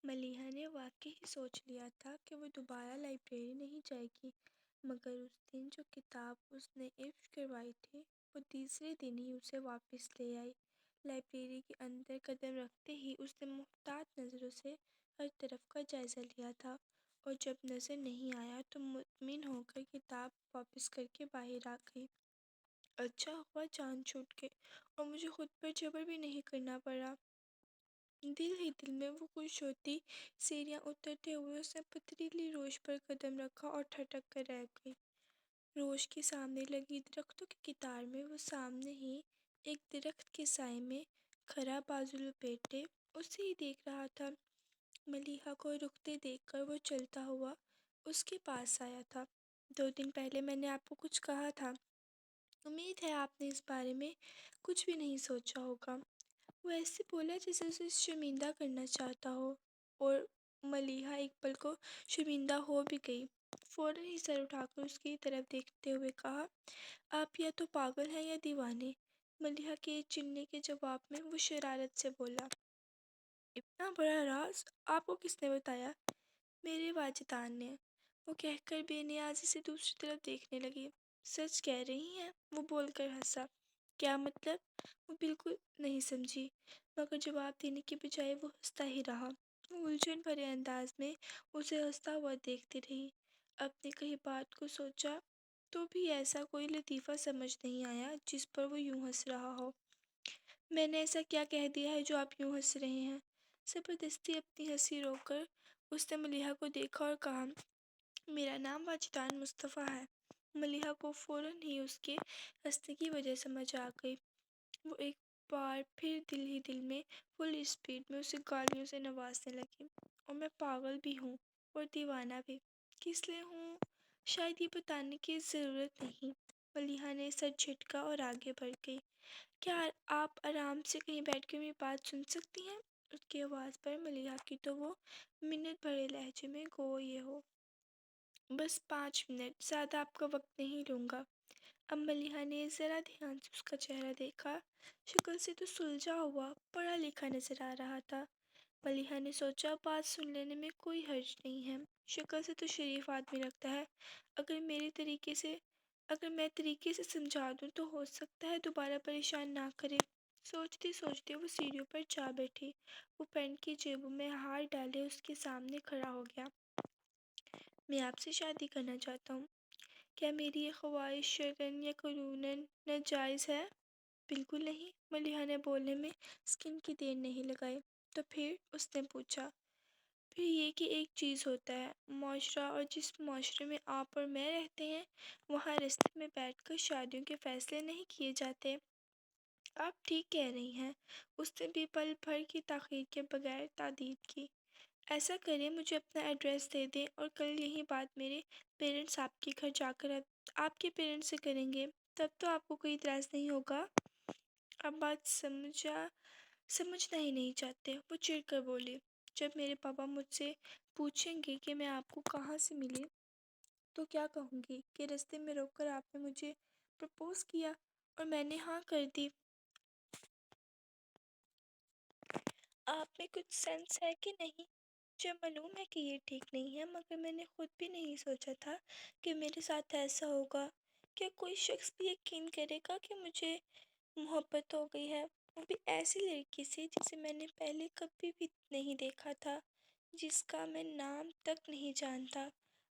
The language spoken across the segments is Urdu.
ملیحہ نے واقعی سوچ لیا تھا کہ وہ دوبارہ لائبریری نہیں جائے گی، مگر اس دن جو کتاب اس نے عرض کروائی تھی وہ تیسرے دن ہی اسے واپس لے آئی۔ لائبریری کے اندر قدم رکھتے ہی اس نے محتاط نظروں سے ہر طرف کا جائزہ لیا تھا، اور جب نظر نہیں آیا تو مطمئن ہو کر کتاب واپس کر کے باہر آ گئی۔ اچھا ہوا جان چھوٹ گئی اور مجھے خود پر جبر بھی نہیں کرنا پڑا۔ دل ہی دل میں وہ خوش ہوتی۔ سیڑھیاں اترتے ہوئے اس نے پتھریلی روش پر قدم رکھا اور ٹھٹک کر رہ گئی۔ روش کے سامنے لگی درختوں کی قطار میں وہ سامنے ہی ایک درخت کے سائے میں کھڑا بازو لپیٹے اسے ہی دیکھ رہا تھا۔ ملیحہ کو رکتے دیکھ کر وہ چلتا ہوا اس کے پاس آیا تھا۔ 2 دن پہلے میں نے آپ کو کچھ کہا تھا، امید ہے آپ نے اس بارے میں کچھ بھی نہیں سوچا ہوگا۔ وہ ایسے بولا جیسے اسے شرمندہ کرنا چاہتا ہو، اور ملیحہ ایک پل کو شرمندہ ہو بھی گئی۔ فوراً ہی سر اٹھا کر اس کی طرف دیکھتے ہوئے کہا، آپ یا تو پاگل ہیں یا دیوانے۔ ملیحہ کے چلنے کے جواب میں وہ شرارت سے بولا، اتنا بڑا راز آپ کو کس نے بتایا؟ میرے واجدان نے، وہ کہہ کر بے نیازی سے دوسری طرف دیکھنے لگی۔ سچ کہہ رہی ہیں؟ وہ بول کر ہنسا۔ کیا مطلب؟ وہ بالکل نہیں سمجھی، مگر جواب دینے کی بجائے وہ ہنستا ہی رہا۔ وہ الجھن بھرے انداز میں اسے ہنستا ہوا دیکھتی رہی۔ اپنی کہی بات کو سوچا تو بھی ایسا کوئی لطیفہ سمجھ نہیں آیا جس پر وہ یوں ہنس رہا ہو۔ میں نے ایسا کیا کہہ دیا ہے جو آپ یوں ہنس رہے ہیں؟ زبردستی اپنی ہنسی روک کر اس نے ملیحہ کو دیکھا اور کہا، میرا نام واجدان مصطفیٰ ہے۔ ملیحہ کو فوراً ہی اس کے ہنسنے کی وجہ سمجھ آ گئی۔ وہ ایک بار پھر دل ہی دل میں فل اسپیڈ میں اسے گالیوں سے نوازنے لگی، اور میں پاگل بھی ہوں اور دیوانہ بھی۔ کس لیے ہوں شاید یہ بتانے کی ضرورت نہیں۔ ملیحہ نے سر جھٹکا اور آگے بڑھ گئی۔ کیا آپ آرام سے کہیں بیٹھ کے میری بات سن سکتی ہیں؟ اس کی آواز پر ملیحہ کی تو وہ منت بھرے لہجے میں گو یہ ہو۔ بس 5 منٹ، زیادہ آپ کا وقت نہیں لوں گا۔ اب ملیحہ نے ذرا دھیان سے اس کا چہرہ دیکھا۔ شکل سے تو سلجھا ہوا پڑھا لکھا نظر آ رہا تھا۔ ملیحہ نے سوچا بات سن لینے میں کوئی حرج نہیں ہے، شکل سے تو شریف آدمی لگتا ہے۔ اگر میں طریقے سے سمجھا دوں تو ہو سکتا ہے دوبارہ پریشان نہ کرے۔ سوچتے سوچتے وہ سیڑھیوں پر جا بیٹھی۔ وہ پینٹ کی جیبوں میں ہاتھ ڈالے اس کے سامنے کھڑا ہو گیا۔ میں آپ سے شادی کرنا چاہتا ہوں۔ کیا میری یہ خواہش شرعاً یا قانوناً ناجائز ہے؟ بالکل نہیں، ملیحہ نے بولنے میں سیکنڈ کی دیر نہیں لگائی۔ تو پھر؟ اس نے پوچھا۔ پھر یہ کہ ایک چیز ہوتا ہے معاشرہ، اور جس معاشرے میں آپ اور میں رہتے ہیں وہاں رستے میں بیٹھ کر شادیوں کے فیصلے نہیں کیے جاتے۔ آپ ٹھیک کہہ رہی ہیں، اس نے بھی پل بھر کی تاخیر کے بغیر تائید کی۔ ایسا کریں، مجھے اپنا ایڈریس دے دیں اور کل یہی بات میرے پیرنٹس آپ کے گھر جا کر آپ کے پیرنٹس سے کریں گے، تب تو آپ کو کوئی اعتراض نہیں ہوگا۔ آپ بات سمجھنا ہی نہیں چاہتے، وہ چڑ کر بولی۔ جب میرے پاپا مجھ سے پوچھیں گے کہ میں آپ کو کہاں سے ملی تو کیا کہوں گی کہ رستے میں روک کر آپ نے مجھے پرپوز کیا اور میں نے ہاں کر دی۔ آپ میں کچھ سینس ہے کہ نہیں؟ مجھے معلوم ہے کہ یہ ٹھیک نہیں ہے، مگر میں نے خود بھی نہیں سوچا تھا کہ میرے ساتھ ایسا ہوگا۔ کیا کوئی شخص بھی یقین کرے گا کہ مجھے محبت ہو گئی ہے، وہ بھی ایسی لڑکی سے جسے میں نے پہلے کبھی بھی نہیں دیکھا تھا، جس کا میں نام تک نہیں جانتا؟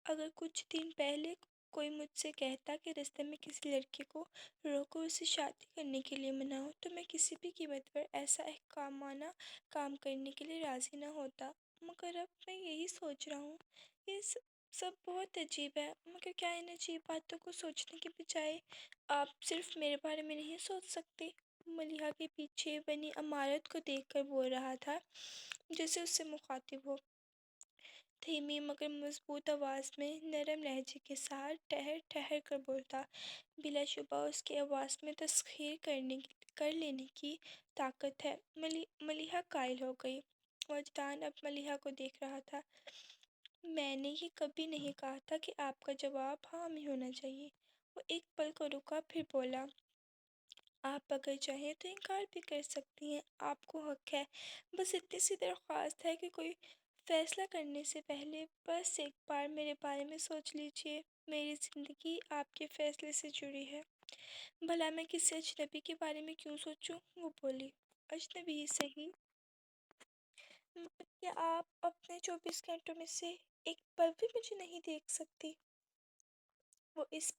اگر کچھ دن پہلے کوئی مجھ سے کہتا کہ رستے میں کسی لڑکی کو روکو اسے شادی کرنے کے لیے مناؤ تو میں کسی بھی قیمت پر ایسا احمقانہ کام کرنے کے لیے راضی نہ ہوتا، مگر اب میں یہی سوچ رہا ہوں، یہ سب بہت عجیب ہے، مگر کیا ان عجیب باتوں کو سوچنے کے بجائے آپ صرف میرے بارے میں نہیں سوچ سکتے؟ ملیحہ کے پیچھے بنی عمارت کو دیکھ کر بول رہا تھا جیسے اس سے مخاطب ہو، دھیمی مگر مضبوط آواز میں، نرم لہجے کے ساتھ ٹھہر ٹھہر کر بولتا۔ بلا شبہ اس کی آواز میں تسخیر کر لینے کی طاقت ہے۔ ملیحہ قائل ہو گئی۔ واجدان اب ملیحہ کو دیکھ رہا تھا۔ میں نے یہ کبھی نہیں کہا تھا کہ آپ کا جواب ہاں میں ہونا چاہیے۔ وہ ایک پل کو رکا، پھر بولا، آپ اگر چاہیں تو انکار بھی کر سکتی ہیں، آپ کو حق ہے، بس اتنی سی درخواست ہے کہ کوئی فیصلہ کرنے سے پہلے بس ایک بار میرے بارے میں سوچ لیجئے۔ میری زندگی آپ کے فیصلے سے جڑی ہے۔ بھلا میں کسی اجنبی کے بارے میں کیوں سوچوں؟ وہ بولی۔ اجنبی ہی صحیح، مگر کیا آپ اپنے 24 گھنٹوں میں سے ایک پل بھی مجھے نہیں دیکھ سکتی؟ وہ اس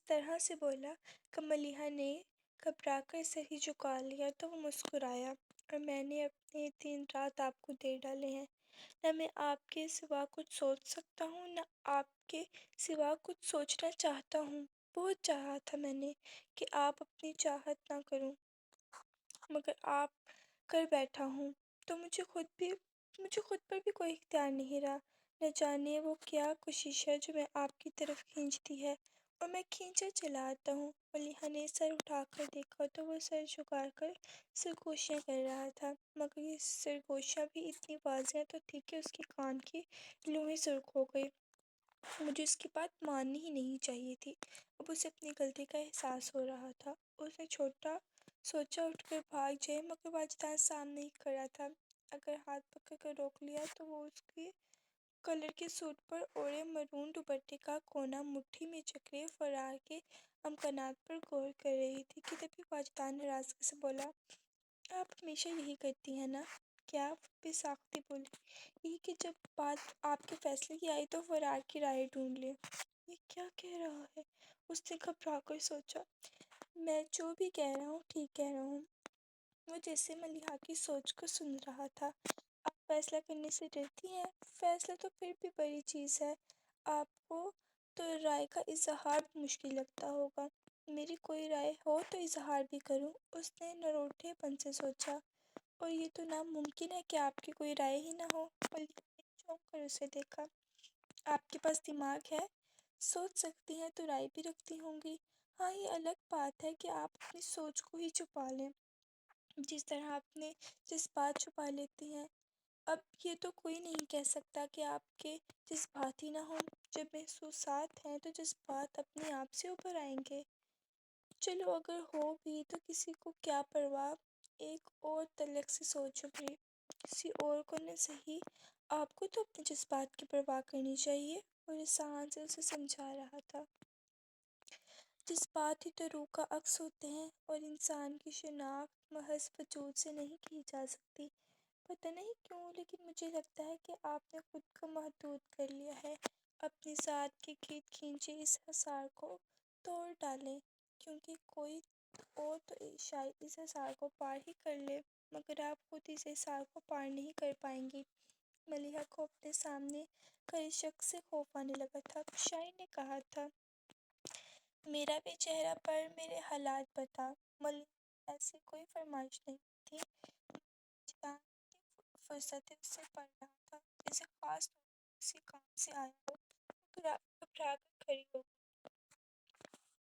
طرح سے بولا کہ ملیحہ نے گھبرا کر سر ہی جھکا لیا تو وہ مسکرایا۔ اور میں نے اپنے دن رات آپ کو دے ڈالے ہیں۔ نہ میں آپ کے سوا کچھ سوچ سکتا ہوں، نہ آپ کے سوا کچھ سوچنا چاہتا ہوں۔ بہت چاہا تھا میں نے کہ آپ اپنی چاہت نہ کروں، مگر آپ کر بیٹھا ہوں تو مجھے خود پر بھی کوئی اختیار نہیں رہا۔ نہ جانے وہ کیا کوشش ہے جو میں آپ کی طرف کھینچتی ہے، اور میں کھینچا چلا آتا ہوں۔ ملیحہ نے سر اٹھا کر دیکھا تو وہ سر جھکا کر سرگوشیاں کر رہا تھا، مگر یہ سرگوشیاں بھی اتنی واضح تو تھی کہ اس کے کان کی لوئیں سرخ ہو گئی۔ مجھے اس کی بات ماننی ہی نہیں چاہیے تھی۔ اب اسے اپنی غلطی کا احساس ہو رہا تھا۔ اس نے سوچا اٹھ کر بھاگ جائے، مگر واجدان سامنے ہی کھڑا تھا۔ اگر ہاتھ پکڑ کر روک لیا تو وہ اس کے کلر کے سوٹ پر اوڑھے مرون دوپٹے کا کونا مٹھی میں جکڑے فرار کے امکانات پر غور کر رہی تھی کہ تبھی واجدان ناراضگی سے بولا، آپ ہمیشہ یہی کرتی ہیں نا؟ کیا؟ وہ بے ساختہ بولی، یہی کہ جب بات آپ کے فیصلے کی آئی تو فرار کی راہیں ڈھونڈ لیں۔ یہ کیا کہہ رہا ہے؟ اس نے گھبرا کر سوچا۔ میں جو بھی کہہ رہا ہوں ٹھیک کہہ رہا ہوں۔ وہ جیسے ملیحہ کی سوچ کو سن رہا تھا۔ آپ فیصلہ کرنے سے ڈرتی ہیں؟ فیصلہ تو پھر بھی بڑی چیز ہے۔ آپ کو تو رائے کا اظہار بھی مشکل لگتا ہوگا۔ میری کوئی رائے ہو تو اظہار بھی کروں، اس نے نروٹھے پن سے سوچا۔ اور یہ تو ناممکن ہے کہ آپ کی کوئی رائے ہی نہ ہو۔ ملیحہ نے چونک کر اسے دیکھا۔ آپ کے پاس دماغ ہے، سوچ سکتی ہیں تو رائے بھی رکھتی ہوں گی۔ ہاں، یہ الگ بات ہے کہ آپ اپنی سوچ کو ہی چھپا لیں، جس طرح اپنے جذبات چھپا لیتی ہیں۔ اب یہ تو کوئی نہیں کہہ سکتا کہ آپ کے جذبات ہی نہ ہوں۔ جب محسوسات ہیں تو جذبات اپنے آپ سے ابھر آئیں گے۔ چلو اگر ہو بھی تو کسی کو کیا پرواہ، ایک اور طلق سے سوچ ابھری۔ کسی اور کو نہ صحیح، آپ کو تو اپنے جذبات کی پرواہ کرنی چاہیے۔ اور احسان سے اسے سمجھا رہا تھا۔ جذبات ہی تو روح کا عکس ہوتے ہیں، اور انسان کی شناخت محض وجود سے نہیں کی جا سکتی۔ پتہ نہیں کیوں، لیکن مجھے لگتا ہے کہ آپ نے خود کو محدود کر لیا ہے۔ اپنی ذات کے گرد کھینچے اس حصار کو توڑ ڈالیں، کیونکہ کوئی اور تو شاید اس حصار کو پار ہی کر لے، مگر آپ خود اس حصار کو پار نہیں کر پائیں گی۔ ملیحہ کو اپنے سامنے کھڑے شخص سے خوف آنے لگا تھا۔ شاعر نے کہا تھا، میرا بھی چہرہ پڑھ میرے حالات بتا۔ ملیحہ ایسی کوئی فرمائش نہیں تھی، وجدان کی فرصتیں اس سے پڑھ رہا تھا، جیسے خاص طور پر کسی کام سے آیا ہو۔ وہ گھبرا کر کھڑی ہو گئی۔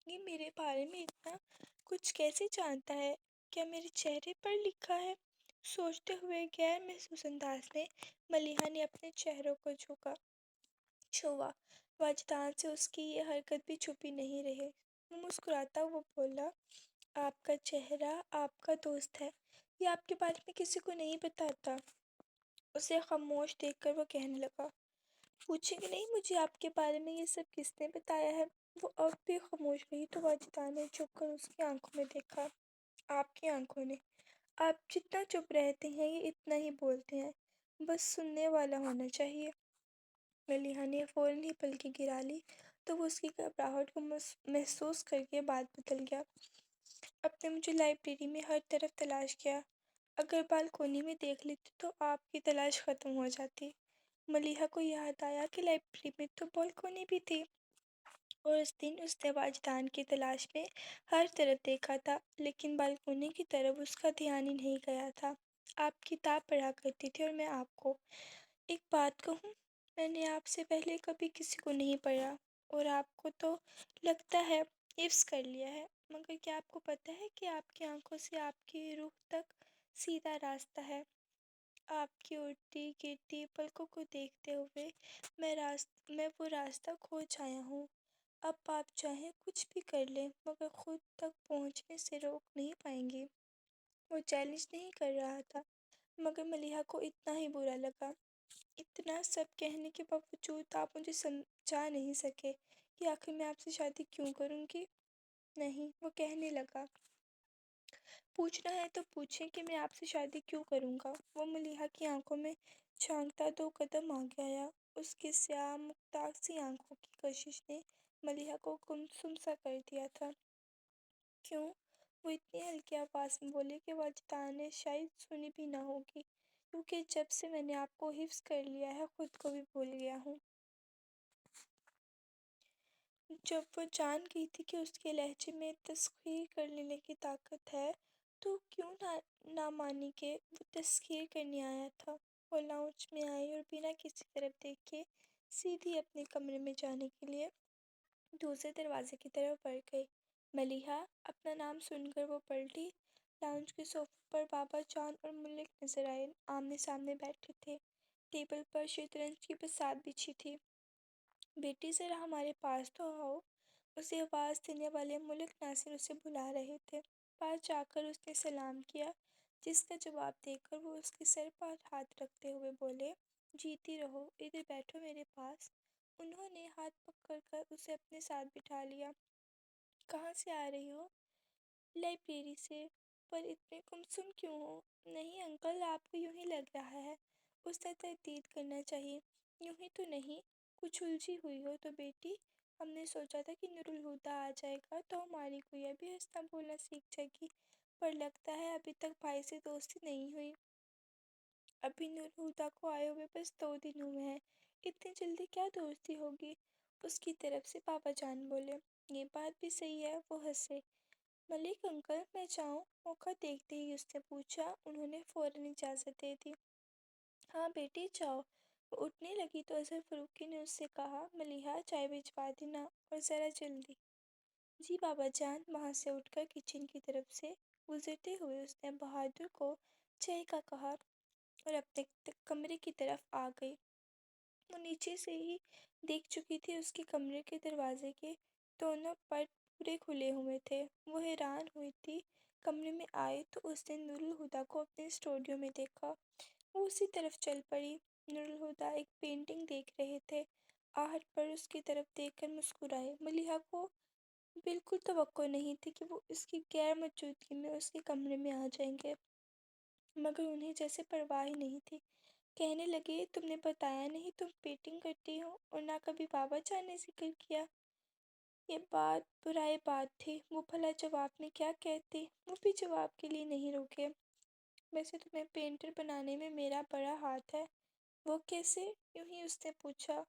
یہ میرے بارے میں اتنا کچھ کیسے جانتا ہے؟ کیا میرے چہرے پر لکھا ہے؟ سوچتے ہوئے غیر محسوس انداز میں ملیحہ نے اپنے چہروں کو چھوا۔ واجدان سے اس کی یہ حرکت بھی چھپی نہیں رہی۔ وہ مسکراتا ہوا بولا، آپ کا چہرہ آپ کا دوست ہے، یہ آپ کے بارے میں کسی کو نہیں بتاتا۔ اسے خاموش دیکھ کر وہ کہنے لگا، پوچھیں گے نہیں مجھے آپ کے بارے میں یہ سب کس نے بتایا ہے؟ وہ اب بھی خاموش رہی تو واجدان نے جھک کر اس کی آنکھوں میں دیکھا۔ آپ کی آنکھوں نے؟ آپ جتنا چپ رہتے ہیں یہ اتنا ہی بولتے ہیں، بس سننے والا ہونا چاہیے۔ ملیحہ نے فوراً ہی پلکیں گرا لی تو وہ اس کی گھبراہٹ کو محسوس کر کے بات بدل گیا۔ اب نے مجھے لائبریری میں ہر طرف تلاش کیا، اگر بالکونی میں دیکھ لیتے تو آپ کی تلاش ختم ہو جاتی۔ ملیحہ کو یاد آیا کہ لائبریری میں تو بالکونی بھی تھی، اور اس دن اس نے واجدان کی تلاش میں ہر طرف دیکھا تھا، لیکن بالکونی کی طرف اس کا دھیان ہی نہیں گیا تھا۔ آپ کتاب پڑھا کرتی تھی اور میں آپ کو ایک بات کہوں، میں نے آپ سے پہلے کبھی کسی کو نہیں پڑھا، اور آپ کو تو لگتا ہے حفظ کر لیا ہے، مگر کیا آپ کو پتہ ہے کہ آپ کی آنکھوں سے آپ کی روح تک سیدھا راستہ ہے؟ آپ کی اڑتی گرتی پلکوں کو دیکھتے ہوئے میں وہ راستہ کھوج آیا ہوں۔ اب آپ چاہیں کچھ بھی کر لیں، مگر خود تک پہنچنے سے روک نہیں پائیں گی۔ وہ چیلنج نہیں کر رہا تھا، مگر ملیحہ کو اتنا ہی برا لگا۔ اتنا سب کہنے کے باوجود آپ مجھے سمجھا نہیں سکے کہ آخر میں آپ سے شادی کیوں کروں گی؟ نہیں، وہ کہنے لگا، پوچھنا ہے تو پوچھیں کہ میں آپ سے شادی کیوں کروں گا۔ وہ ملیحہ کی آنکھوں میں جھانکتا 2 قدم آگے آیا۔ اس کی سیاہ مکتاک سی آنکھوں کی کشش نے ملیحہ کو گمسم سا کر دیا تھا۔ کیوں؟ وہ اتنی ہلکی آواز میں بولے کہ واجدہ نے شاید سنی بھی نہ ہوگی، کیونکہ جب سے میں نے آپ کو حفظ کر لیا ہے خود کو بھی بھول گیا ہوں۔ جب وہ جان گئی تھی کہ اس کے لہجے میں تسخیر کر لینے کی طاقت ہے تو کیوں نہ مانی کہ وہ تسخیر کرنے آیا تھا۔ وہ لاؤنج میں آئی اور بنا کسی طرف دیکھے سیدھی اپنے کمرے میں جانے کے لیے دوسرے دروازے کی طرف بڑھ گئی۔ ملیحہ، اپنا نام سن کر وہ پلٹی۔ لاؤنج کے صوفے پر بابا جان اور ملک نظر آئے، آمنے سامنے بیٹھے تھے۔ ٹیبل پر شطرنج کی بساط بچھی تھی۔ بیٹی ذرا ہمارے پاس تو آؤ، اسے آواز دینے والے ملک ناصر اسے بلا رہے تھے۔ پاس جا کر اس نے سلام کیا، جس کا جواب دے کر وہ اس کے سر پر ہاتھ رکھتے ہوئے بولے، جیتی رہو، ادھر بیٹھو میرے پاس۔ انہوں نے ہاتھ پکڑ کر اسے اپنے ساتھ بٹھا لیا۔ کہاں سے آ رہی ہو؟ لائبریری سے۔ پر اتنے گمسم کیوں ہو؟ نہیں انکل، آپ کو یوں ہی لگ رہا ہے۔ اس نے تردید کرنا چاہی۔ یوں ہی تو نہیں، کچھ الجھی ہوئی ہو تو بیٹی، ہم نے سوچا تھا کہ نور الہدیٰ آ جائے گا تو ہماری گڑیا بھی ہنسنا بولنا سیکھ جائے گی، پر لگتا ہے ابھی تک بھائی سے دوستی نہیں ہوئی۔ ابھی نور الہدیٰ کو آئے ہوئے بس 2 دن ہوئے ہیں، اتنی جلدی کیا دوستی ہوگی؟ اس کی طرف سے بابا جان بولے۔ یہ بات بھی صحیح ہے، وہ ہنسے۔ ملک انکل، میں جاؤں؟ موقع دیکھتے ہی اس نے پوچھا۔ انہوں نے فوراً اجازت دے دی۔ ہاں بیٹی جاؤ۔ وہ اٹھنے لگی تو اظہر فروخی نے اس سے کہا، ملیحہ چائے بھجوا دینا اور ذرا جلدی۔ جی بابا جان۔ وہاں سے اٹھ کر کچن کی طرف سے گزرتے ہوئے اس نے بہادر کو چائے کا کہا اور اپنے کمرے کی طرف آ گئی۔ وہ نیچے سے ہی دیکھ چکی تھی اس کے کمرے کے دروازے کے دونوں پٹ پورے کھلے ہوئے تھے۔ وہ حیران ہوئی تھی۔ کمرے میں آئی تو اس نے نور الہدیٰ کو اپنے اسٹوڈیو میں دیکھا۔ وہ اسی طرف چل پڑی۔ نور الہدیٰ ایک پینٹنگ دیکھ رہے تھے۔ آہٹ پر اس کی طرف دیکھ کر مسکرائے۔ ملیحہ کو بالکل توقع نہیں تھی کہ وہ اس کی غیر موجودگی میں اس کے کمرے میں آ جائیں گے، مگر انہیں جیسے پرواہ ہی نہیں تھی۔ کہنے لگے، تم نے بتایا نہیں تم پینٹنگ کرتی ہو اور نہ کبھی بابا جان نے ذکر کیا۔ یہ بات برائے بات تھی، وہ بھلا جواب میں کیا کہتی؟ وہ بھی جواب کے لیے نہیں رکے۔ ویسے تمہیں پینٹر بنانے میں میرا بڑا ہاتھ ہے۔ وہ کیسے؟ یوں ہی اس نے پوچھا۔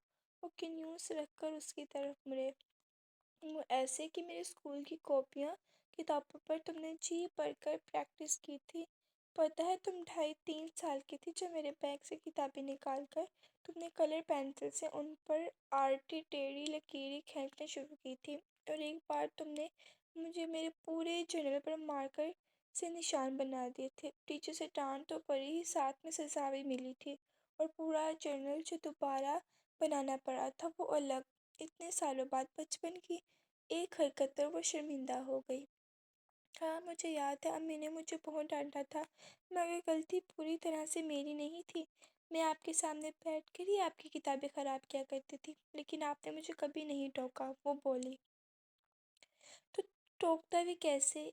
وہ کنیوس رکھ کر اس کی طرف مڑے۔ وہ ایسے کہ میرے اسکول کی کاپیاں کتابوں پر تم نے جی پڑھ کر پریکٹس کی تھی۔ پتہ ہے تم 2.5-3 سال کی تھی جب میرے بیگ سے کتابیں نکال کر تم نے کلر پینسل سے ان پر آرٹی ٹیڑھی لکیریں کھینچنا شروع کی تھی، اور ایک بار تم نے مجھے میرے پورے جرنل پر مارکر سے نشان بنا دیے تھے۔ ٹیچر سے ڈانٹ تو پڑی ہی، ساتھ میں سزا بھی ملی تھی، اور پورا جرنل جو دوبارہ بنانا پڑا تھا وہ الگ۔ اتنے سالوں بعد بچپن کی ایک حرکت پر وہ شرمندہ ہو گئی۔ ہاں مجھے یاد ہے، امی نے مجھے بہت ڈانٹا تھا، مگر غلطی پوری طرح سے میری نہیں تھی۔ میں آپ کے سامنے بیٹھ کر ہی آپ کی کتابیں خراب کیا کرتی تھی، لیکن آپ نے مجھے کبھی نہیں ٹوکا، وہ بولی۔ تو ٹوکتا بھی کیسے؟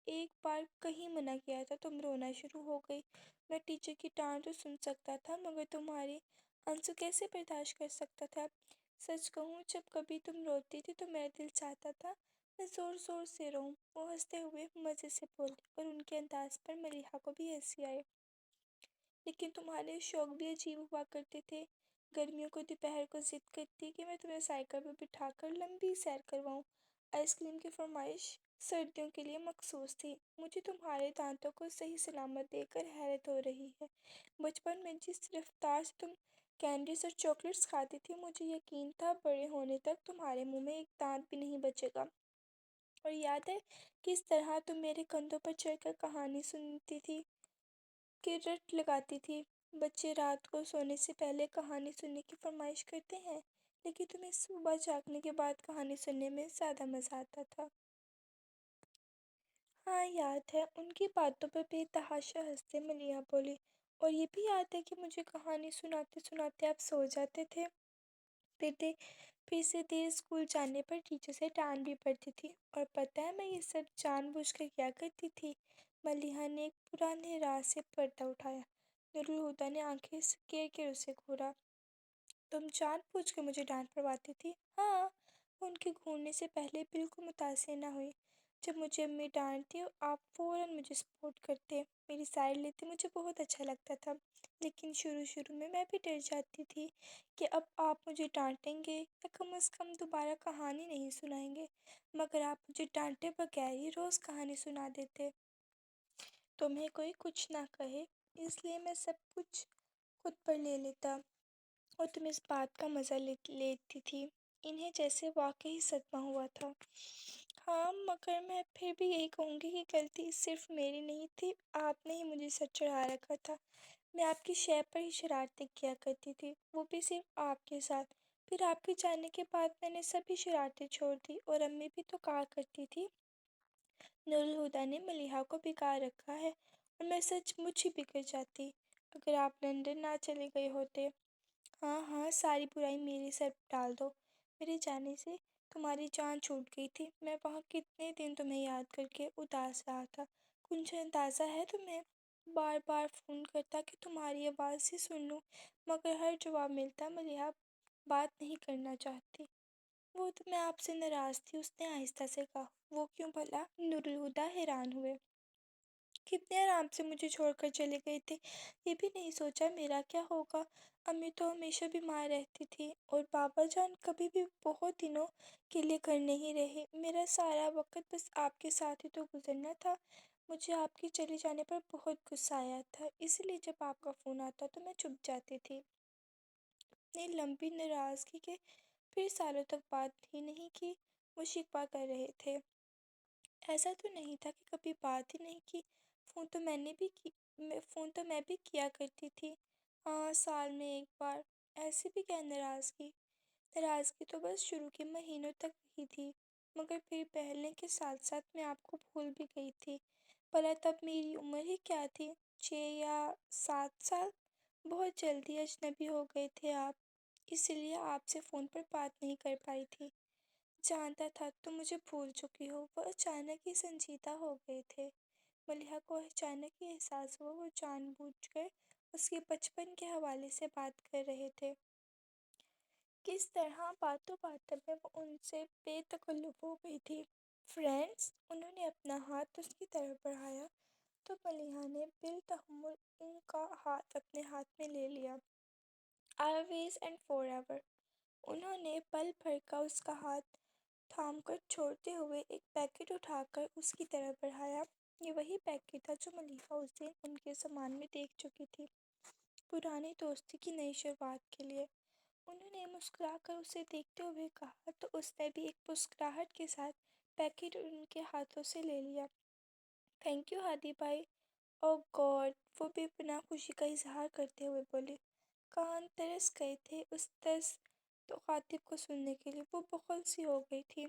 ایک بار کہیں منع کیا تھا، تم رونا شروع ہو گئی۔ میں ٹیچر کی ڈانٹ تو سن سکتا تھا، مگر تمہاری آنسو کیسے برداشت کر سکتا تھا؟ سچ کہوں، جب کبھی تم روتی تھی تو میرا دل چاہتا تھا میں زور زور سے روؤں۔ وہ ہنستے ہوئے مزے سے بولے، اور ان کے انداز پر ملیحہ کو بھی ہنسی آئی۔ لیکن تمہارے شوق بھی عجیب ہوا کرتے تھے۔ گرمیوں کو دوپہر کو ضد کرتی کہ میں تمہیں سائیکل پر بٹھا کر لمبی سیر کرواؤں۔ آئس کریم کی فرمائش سردیوں کے لیے مخصوص تھی۔ مجھے تمہارے دانتوں کو صحیح سلامت دیکھ کر حیرت ہو رہی ہے۔ بچپن میں جس رفتار سے تم کینڈیز اور چاکلیٹس کھاتی تھی، مجھے یقین تھا بڑے ہونے تک تمہارے منہ میں ایک دانت بھی نہیں بچے گا۔ اور یاد ہے کس طرح تم میرے کندھوں پر چڑھ کر کہانی سنتی تھی، کہ رٹ لگاتی تھی۔ بچے رات کو سونے سے پہلے کہانی سننے کی فرمائش کرتے ہیں، لیکن تمہیں صبح جاگنے کے بعد کہانی سننے میں زیادہ مزہ آتا تھا۔ ہاں یاد ہے، ان کی باتوں پر بے تحاشا ہنستے ملیحہ بولی۔ اور یہ بھی یاد ہے کہ مجھے کہانی سناتے سناتے آپ سو جاتے تھے۔ پھر سے دیر اسکول جانے پر ٹیچر سے ڈانٹ بھی پڑتی تھی، اور پتہ ہے میں یہ سب جان بوجھ کر کیا کرتی تھی؟ ملیحہ نے ایک پرانے راز سے پردہ اٹھایا۔ نور الہدیٰ نے آنکھیں کیر کر اسے گھورا۔ تم جان بوجھ کر مجھے ڈانٹ پڑواتی تھی؟ ہاں، وہ ان کے گھورنے سے پہلے بالکل متاثر نہ ہوئی۔ جب مجھے امی ڈانٹتی آپ فوراً مجھے سپورٹ کرتے، میری سائڈ لیتے، مجھے بہت اچھا لگتا تھا۔ لیکن شروع میں بھی ڈر جاتی تھی کہ اب آپ مجھے ڈانٹیں گے یا کم از کم دوبارہ کہانی نہیں سنائیں گے، مگر آپ مجھے ڈانٹے بغیر ہی روز کہانی سنا دیتے۔ تمہیں کوئی کچھ نہ کہے اس لیے میں سب کچھ خود پر لے لیتا اور تم اس بات کا مزہ لیتی تھی۔ انہیں جیسے واقعی صدمہ ہوا تھا۔ ہاں، مگر میں پھر بھی یہی کہوں گی کہ غلطی صرف میری نہیں تھی، آپ نے ہی مجھے سچ چڑھا رکھا تھا۔ میں آپ کی شے پر ہی شرارتیں کیا کرتی تھی، وہ بھی صرف آپ کے ساتھ۔ پھر آپ کے جانے کے بعد میں نے سبھی شرارتیں چھوڑ دی، اور امی بھی تو کہا کرتی تھی نور الہدیٰ نے ملیحہ کو بگاڑ رکھا ہے، اور میں سچ مچ ہی بگڑ جاتی اگر آپ لندن نہ چلے گئے ہوتے۔ ہاں ہاں، ساری برائی میرے سر ڈال دو۔ میرے جانے سے تمہاری جان چھوٹ گئی تھی۔ میں وہاں کتنے دن تمہیں یاد کر کے اداس رہا تھا، کچھ اندازہ ہے تمہیں؟ بار بار فون کرتا کہ تمہاری آواز ہی سن لوں، مگر ہر جواب ملتا ملیحہ بات نہیں کرنا چاہتی۔ وہ تو میں آپ سے ناراض تھی، اس نے آہستہ سے کہا۔ وہ کیوں بھلا؟ نور الہدیٰ حیران ہوئے۔ کتنے آرام سے مجھے چھوڑ کر چلے گئے تھے، یہ بھی نہیں سوچا میرا کیا ہوگا؟ امی تو ہمیشہ بیمار رہتی تھی، اور بابا جان کبھی بھی بہت دنوں کے لیے گھر نہیں رہے۔ میرا سارا وقت بس آپ کے ساتھ ہی تو گزرنا تھا۔ مجھے آپ کے چلے جانے پر بہت غصہ آیا تھا، اس لیے جب آپ کا فون آتا تو میں چھپ جاتی تھی۔ اتنی لمبی ناراضگی کہ پھر سالوں تک بات ہی نہیں کی، وہ شکوہ کر رہے تھے۔ ایسا تو نہیں تھا کہ کبھی بات ہی نہیں کی، فون تو میں بھی کیا کرتی تھی۔ ہاں، سال میں ایک بار۔ ایسی بھی کیا ناراضگی؟ ناراضگی تو بس شروع کے مہینوں تک ہی تھی، مگر پھر بہلنے کے ساتھ ساتھ میں آپ کو بھول بھی گئی تھی۔ بھلا تب میری عمر ہی کیا تھی، 6 یا 7 سال؟ بہت جلدی اجنبی ہو گئے تھے آپ، اسی لیے آپ سے فون پر بات نہیں کر پائی تھی۔ جانتا تھا تم مجھے بھول چکی ہو۔ وہ اچانک ہی سنجیدہ ہو گئے تھے۔ ملیحہ کو اچانک ہی احساس ہوا وہ جان بوجھ کر اس کے بچپن کے حوالے سے بات کر رہے تھے۔ کس طرح باتوں باتوں میں وہ ان سے بے تکلف ہو گئی تھی۔ فرینڈز، انہوں نے اپنا ہاتھ اس کی طرف بڑھایا تو ملیحہ نے بالتحمل ان کا ہاتھ اپنے ہاتھ میں لے لیا۔ Always and for ever. انہوں نے پل بھر کا اس کا ہاتھ تھام کر چھوڑتے ہوئے ایک پیکٹ اٹھا کر اس کی طرف بڑھایا۔ یہ وہی پیکٹ تھا جو ملیحہ اس دن ان کے سامان میں دیکھ چکی تھی، پرانی دوستی کی نئی شروعات کے لیے۔ انہوں نے مسکرا کر اسے دیکھتے ہوئے کہا تو اس نے بھی ایک مسکراہٹ کے ساتھ پیکٹ ان کے ہاتھوں سے لے لیا۔ تھینک یو ہادی بھائی۔ اوہ گاڈ، وہ بے پناہ خوشی کا اظہار کرتے ہوئے بولے۔ کان ترس گئے تھے اس خاطب کو سننے کے لیے۔ وہ بخل سی ہو گئی تھی۔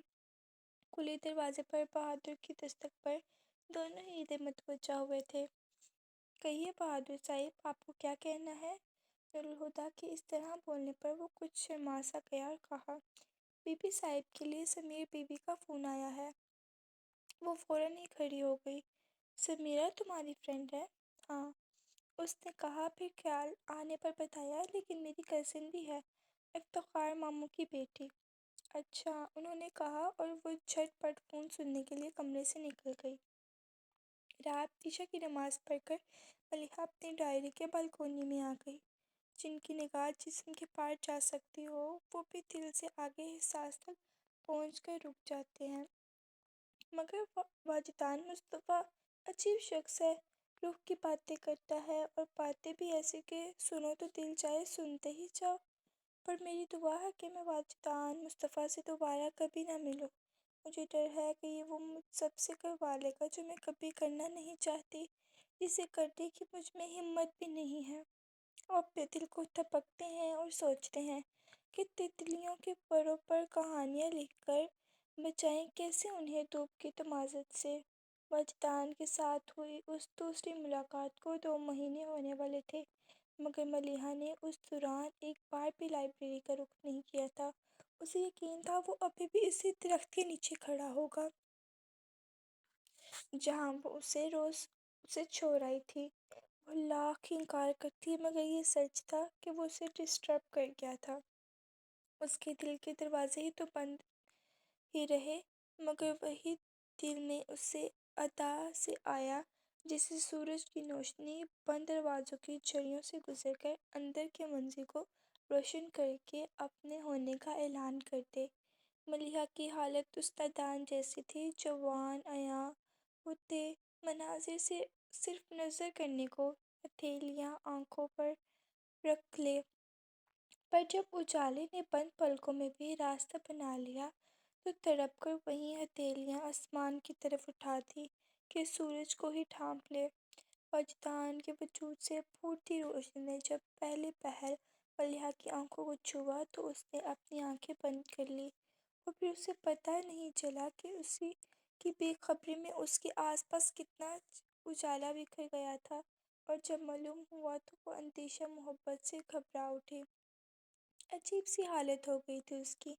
کھلے دروازے پر بہادر کی دستک پر دونوں ہی ادھر متوجہ ہوئے تھے۔ کہیے بہادر صاحب، آپ کو کیا کہنا ہے؟ نور الہدیٰ کے اس طرح بولنے پر وہ کچھ شرما سا گیا اور کہا، بی بی صاحب کے لیے سمیر بی بی کا فون آیا ہے۔ وہ فوراً ہی کھڑی ہو گئی۔ سمیرہ تمہاری فرینڈ ہے؟ ہاں، اس نے کہا، پھر خیال آنے پر بتایا، لیکن میری کزن بھی ہے، افتخار ماموں کی بیٹی۔ اچھا، انہوں نے کہا، اور وہ جھٹ پٹ فون سننے کے لیے کمرے سے نکل گئی۔ رات عشاء کی نماز پڑھ کر ملیحہ اپنی ڈائری کے بالکونی میں آ گئی۔ جن کی نگاہ جسم کے پار جا سکتی ہو، وہ بھی دل سے آگے احساس تک پہنچ کر رک جاتے ہیں۔ مگر واجدان مصطفیٰ عجیب شخص ہے، روح کی باتیں کرتا ہے، اور باتیں بھی ایسی کہ سنو تو دل چاہے سنتے ہی جاؤ۔ پر میری دعا ہے کہ میں واجدان مصطفیٰ سے دوبارہ کبھی نہ ملوں۔ مجھے ڈر ہے کہ یہ وہ مجھ سب سے کروا لے گا جو میں کبھی کرنا نہیں چاہتی، جسے کرنے کی مجھ میں ہمت بھی نہیں ہے۔ وہ اپنے دل کو تھپکتے ہیں اور سوچتے ہیں کہ تتلیوں کے پروں پر کہانیاں لکھ کر بچائیں کیسے انہیں دھوپ کی تمازت سے۔ وجدان کے ساتھ ہوئی اس دوسری ملاقات کو 2 مہینے ہونے والے تھے، مگر ملیحہ نے اس دوران ایک بار بھی لائبریری کا رخ نہیں کیا تھا۔ اسے یقین تھا وہ ابھی بھی اسی درخت کے نیچے کھڑا ہوگا جہاں وہ اسے چھوڑ آئی تھی۔ وہ لاکھ انکار کرتی مگر یہ سچ تھا کہ وہ اسے ڈسٹرب کر گیا تھا۔ اس کے دل کے دروازے ہی تو بند ہی رہے، مگر وہی دل میں اسے ادا سے آیا جیسے سورج کی روشنی بند دروازوں کی جھلیوں سے گزر کر اندر کے منظر کو روشن کر کے اپنے ہونے کا اعلان کر دے۔ ملیحہ کی حالت اس دان جیسی تھی جو وان عیاں ہوتے مناظر سے صرف نظر کرنے کو ہتھیلیاں آنکھوں پر رکھ لے، پر جب اجالے نے بند پلکوں میں بھی راستہ بنا لیا تو تڑپ کر وہیں ہتھیلیاں آسمان کی طرف اٹھا دیں کہ سورج کو ہی ڈھانپ لے۔ وجدان کے وجود سے پھوٹتی روشنی نے جب پہلے پہر ملیحہ کی آنکھوں کو چھوا تو اس نے اپنی آنکھیں بند کر لیں، اور پھر اسے پتہ نہیں چلا کہ اسی کی بے خبری میں اس کے آس پاس کتنا اجالا بکھر گیا تھا، اور جب معلوم ہوا تو وہ اندیشہ محبت سے گھبرا اٹھی۔ عجیب سی حالت ہو گئی تھی اس کی،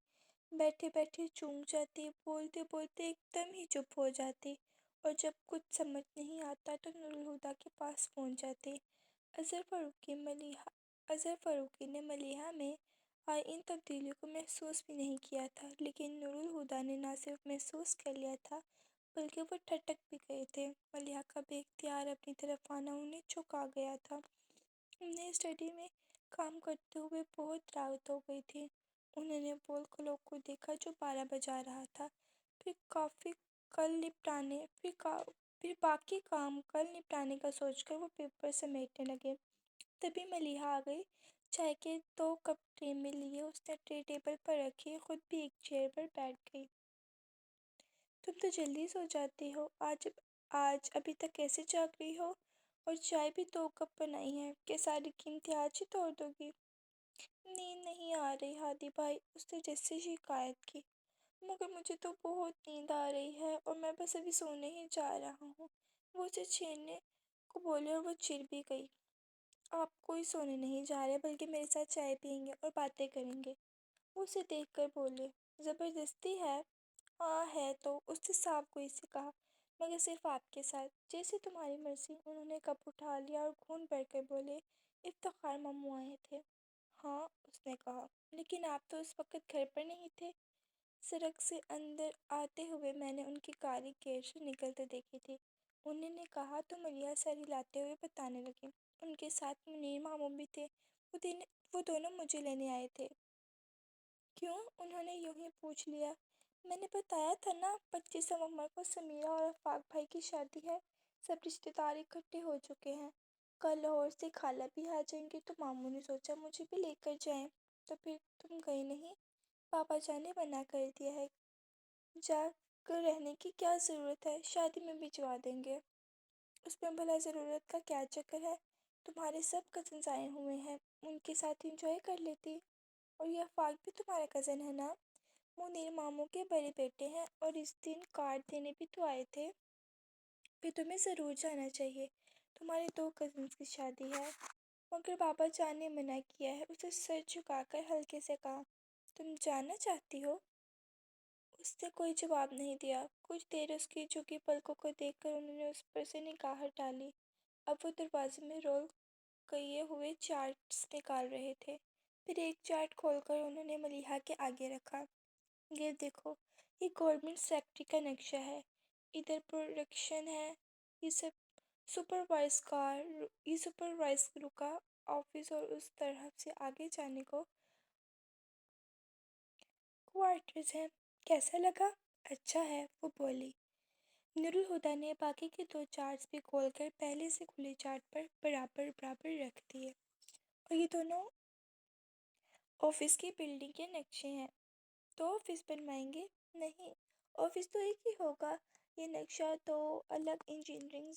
بیٹھے بیٹھے چونک جاتی، بولتے بولتے ایک دم ہی چپ ہو جاتی، اور جب کچھ سمجھ نہیں آتا تو نورالہدیٰ کے پاس پہنچ جاتی۔ اظہر فاروقی نے ملیحہ میں آئی ان تبدیلیوں کو محسوس بھی نہیں کیا تھا، لیکن نورالہدیٰ نے نہ صرف محسوس کر لیا تھا بلکہ وہ ٹھٹک بھی گئے تھے۔ ملیحہ کا بے اختیار اپنی طرف آنا انہیں چونکا گیا تھا۔ انہیں اسٹڈی میں کام کرتے ہوئے بہت راحت ہو گئی تھی۔ انہوں نے بال کلاک کو دیکھا جو 12 بجا رہا تھا، پھر باقی کام کل نپٹانے کا سوچ کر وہ پیپر سمیٹنے لگے۔ تبھی ملیحہ آ گئی۔ چائے کے 2 کپ ٹرے میں لیے اس نے ٹرے ٹیبل پر رکھی، خود بھی ایک چیئر پر بیٹھ گئی۔ تم تو جلدی سو جاتی ہو، آج ابھی تک کیسے جاگ رہی ہو؟ اور چائے بھی 2 کپ بنائی ہے، کہ ساری قیمتی آج ہی توڑ دو گی؟ نیند نہیں آ رہی ہادی بھائی، اس نے جیسے شکایت کی۔ مگر مجھے تو بہت نیند آ رہی ہے اور میں بس ابھی سونے ہی جا رہا ہوں، وہ اسے چھیڑنے کو بولے اور وہ چڑ بھی گئی۔ آپ کوئی سونے نہیں جا رہے بلکہ میرے ساتھ چائے پئیں گے اور باتیں کریں گے، وہ اسے دیکھ کر بولے۔ زبردستی ہے؟ ہاں ہے تو، اس نے صاف گوئی سے کہا، مگر صرف آپ کے ساتھ، جیسی تمہاری مرضی۔ انہوں نے کپ اٹھا لیا اور گھونٹ بھر کر بولے، افتخار ماموں آئے تھے۔ ہاں، اس نے کہا، لیکن آپ تو اس وقت گھر پر نہیں تھے۔ سڑک سے اندر آتے ہوئے میں نے ان کی گاڑی گیٹ سے نکلتے دیکھی تھی، انہوں نے کہا تو ملیحہ سر ہلاتے ہوئے بتانے لگی۔ ان کے ساتھ منیر ماموں بھی تھے، وہ دونوں مجھے لینے آئے تھے۔ کیوں؟ انہوں نے یوں ہی پوچھ لیا۔ میں نے بتایا تھا نا، 25 نومبر کو سمیرہ اور آفاق بھائی کی شادی ہے، سب رشتہ دار اکٹھے ہو چکے ہیں، کل لاہور سے خالہ بھی آ جائیں گی تو ماموں نے سوچا مجھے بھی لے کر جائیں۔ تو پھر تم گئی نہیں؟ پاپا جان نے منع کر دیا ہے، جا کر رہنے کی کیا ضرورت ہے، شادی میں بھجوا دیں گے۔ اس میں بھلا ضرورت کا کیا چکر ہے، تمہارے سب کزنز آئے ہوئے ہیں، ان کے ساتھ انجوائے کر لیتی۔ اور یہ آفاق بھی تمہارا کزن ہے نا، منیر ماموں کے بڑے بیٹے ہیں، اور اس دن کارڈ دینے بھی تو آئے تھے، پھر تمہیں ضرور جانا چاہیے، تمہارے 2 کزنز کی شادی ہے۔ مگر بابا جان نے منع کیا ہے، اسے سر جھکا کر ہلکے سے کہا۔ تم جانا چاہتی ہو؟ اس نے کوئی جواب نہیں دیا۔ کچھ دیر اس کی جھکی پلکوں کو دیکھ کر انہوں نے اس پر سے نگاہ ہٹا لی۔ اب وہ دروازے میں رول کیے ہوئے چارٹس نکال رہے تھے۔ پھر ایک چارٹ کھول کر انہوں نے ملیحہ کے آگے رکھا۔ یہ دیکھو، یہ گورنمنٹ سیکٹری کا نقشہ ہے، ادھر پروڈکشن ہے، یہ سپروائزر کا آفس، اور اس طرف سے آگے جانے کو کوارٹرز ہیں۔ کیسا لگا؟ اچھا ہے، وہ بولی۔ نورالہدیٰ نے باقی کے 2 چارٹس بھی کھول کر پہلے سے کھلے چارٹ پر برابر برابر رکھ دیے۔ اور یہ دونوں آفس کی بلڈنگ کے نقشے ہیں۔ 2 آفس بنوائیں گے؟ نہیں، آفس تو ایک ہی ہوگا۔ یہ نقشہ 2 الگ انجینئرنگ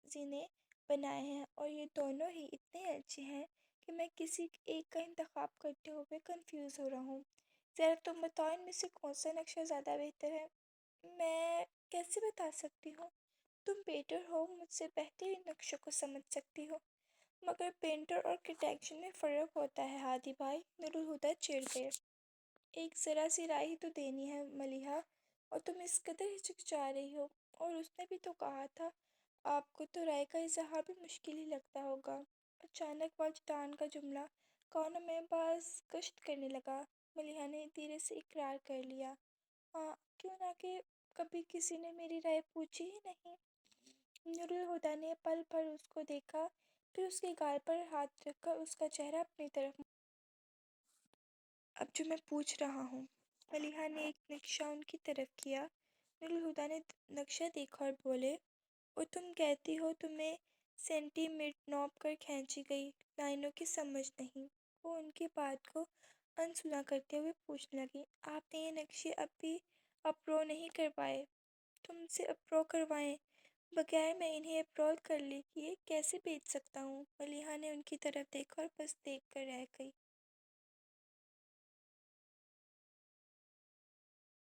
زی نے بنائے ہیں، اور یہ دونوں ہی اتنے اچھے ہیں کہ میں کسی ایک کا انتخاب کرتے ہوئے کنفیوز ہو رہا ہوں۔ ذرا تم بتاؤ ان میں سے کون سا نقشہ زیادہ بہتر ہے؟ میں کیسے بتا سکتی ہوں؟ تم پیٹر ہو، مجھ سے بہترین نقشوں کو سمجھ سکتی ہو، مگر پینٹر اور آرکیٹیکچر میں فرق ہوتا ہے ہادی بھائی، نور الہدیٰ چڑ گئے۔ ایک ذرا سی رائے ہی تو دینی ہے ملیحہ، اور تم اس قدر ہچکچا رہی ہو، اور اس نے بھی تو کہا تھا۔ آپ کو تو رائے کا اظہار بھی مشکل ہی لگتا ہوگا۔ اچانک واجدان کا جملہ کانوں میں باز گشت کرنے لگا۔ ملیحہ نے دھیرے سے اقرار کر لیا، ہاں، کیوں نہ کہ کبھی کسی نے میری رائے پوچھی ہی نہیں۔ نور الہدیٰ نے پل بھر اس کو دیکھا، پھر اس کے گال پر ہاتھ رکھ کر اس کا چہرہ اپنی طرف اب جو میں پوچھ رہا ہوں۔ ملیحہ نے ایک نقشہ ان کی طرف کیا۔ نور الہدیٰ نے نقشہ دیکھا اور بولے، اور تم کہتی ہو تمہیں سینٹی میٹ نوپ کر کھینچی گئی لائنوں کی سمجھ نہیں۔ وہ ان کی بات کو انسنا کرتے ہوئے پوچھنے لگی، آپ نے یہ نقشے اب بھی اپروو نہیں کروائے؟ تم سے اپروو کروائیں بغیر میں انہیں اپروو کر لے کیے کیسے بھیج سکتا ہوں؟ ملیحہ نے ان کی طرف دیکھا اور بس دیکھ کر رہ گئی۔